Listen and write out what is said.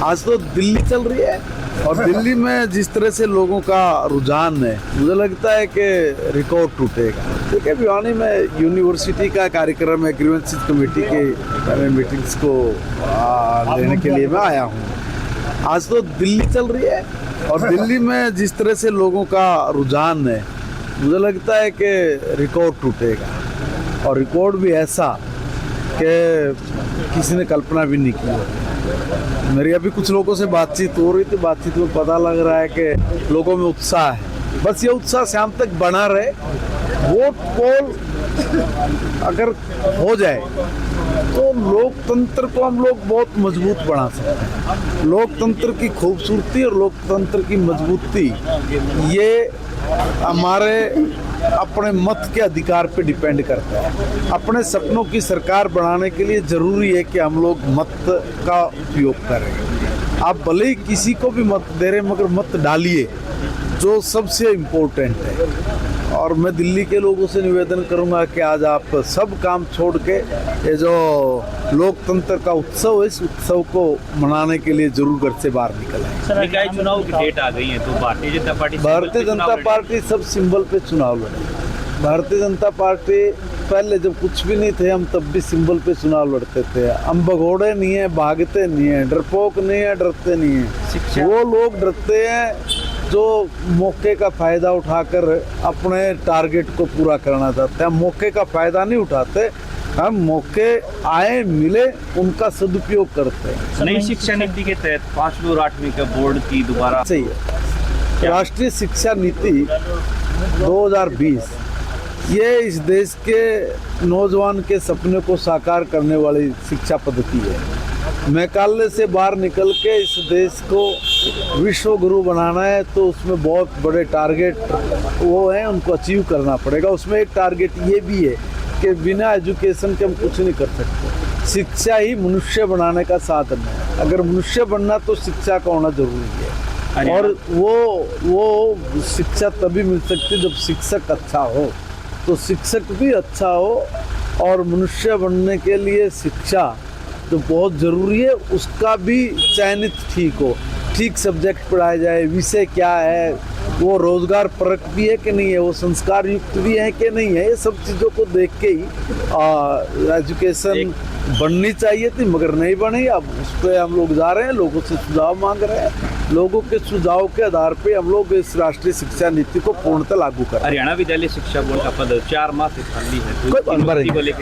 आज तो दिल्ली चल रही है और दिल्ली में जिस तरह से लोगों का रुझान है, मुझे लगता है कि रिकॉर्ड टूटेगा। देखिए, भिवानी में यूनिवर्सिटी का कार्यक्रम है, ग्रीवेंसेस कमेटी के मीटिंग्स को लेने के लिए मैं आया हूँ। आज तो दिल्ली चल रही है और दिल्ली में जिस तरह से लोगों का रुझान है, मुझे लगता है कि रिकॉर्ड टूटेगा और रिकॉर्ड भी ऐसा कि किसी ने कल्पना भी नहीं की। मेरी अभी कुछ लोगों से बातचीत हो रही थी, बातचीत में पता लग रहा है कि लोगों में उत्साह है। बस ये उत्साह शाम तक बना रहे। वोट पोल अगर हो जाए तो लोकतंत्र को हम लोग बहुत मजबूत बना सकते हैं। लोकतंत्र की खूबसूरती और लोकतंत्र की मजबूती ये हमारे अपने मत के अधिकार पे डिपेंड करता है। अपने सपनों की सरकार बनाने के लिए ज़रूरी है कि हम लोग मत का उपयोग करें। आप भले ही किसी को भी मत दे रहे, मगर मत डालिए, जो सबसे इम्पोर्टेंट है। और मैं दिल्ली के लोगों से निवेदन करूंगा कि आज आप सब काम छोड़ के ये जो लोकतंत्र का उत्सव है, इस उत्सव को मनाने के लिए जरूर घर से बाहर निकल आए। निकाय चुनाव की डेट आ गई है, तो भारतीय जनता पार्टी सब सिंबल पे चुनाव लड़े। भारतीय जनता पार्टी पहले जब कुछ भी नहीं थे, हम तब भी सिंबल पे चुनाव लड़ते थे। हम भगोड़े नहीं है, भागते नहीं है, डरपोक नहीं है, डरते नहीं है। वो लोग डरते हैं जो मौके का फ़ायदा उठाकर अपने टारगेट को पूरा करना चाहते हैं। हम मौके का फ़ायदा नहीं उठाते, हम मौके आए मिले उनका सदुपयोग करते हैं। नई शिक्षा नीति के तहत 5वीं और 8वीं का बोर्ड की दोबारा सही है। राष्ट्रीय शिक्षा नीति 2020 ये इस देश के नौजवान के सपने को साकार करने वाली शिक्षा पद्धति है। मैकाले से बाहर निकल के इस देश को विश्व गुरु बनाना है, तो उसमें बहुत बड़े टारगेट वो हैं, उनको अचीव करना पड़ेगा। उसमें एक टारगेट ये भी है कि बिना एजुकेशन के हम कुछ नहीं कर सकते। शिक्षा ही मनुष्य बनाने का साधन है। अगर मनुष्य बनना तो शिक्षा का होना जरूरी है। और वो शिक्षा तभी मिल सकती है जब शिक्षक अच्छा हो। तो शिक्षक भी अच्छा हो और मनुष्य बनने के लिए शिक्षा तो बहुत ज़रूरी है, उसका भी चयनित ठीक हो, ठीक सब्जेक्ट पढ़ाया जाए, विषय क्या है, वो रोज़गार परक भी है कि नहीं है, वो संस्कार युक्त भी है कि नहीं है। ये सब चीज़ों को देख के ही एजुकेशन बननी चाहिए थी, मगर नहीं बनी। अब उस पर हम लोग जा रहे हैं, लोगों से सुझाव मांग रहे हैं। लोगों के सुझाव के आधार पे हम लोग इस राष्ट्रीय शिक्षा नीति को पूर्णतः लागू करें। हरियाणा विद्यालय शिक्षा बोर्ड का पद 4 माह से खाली है, कोई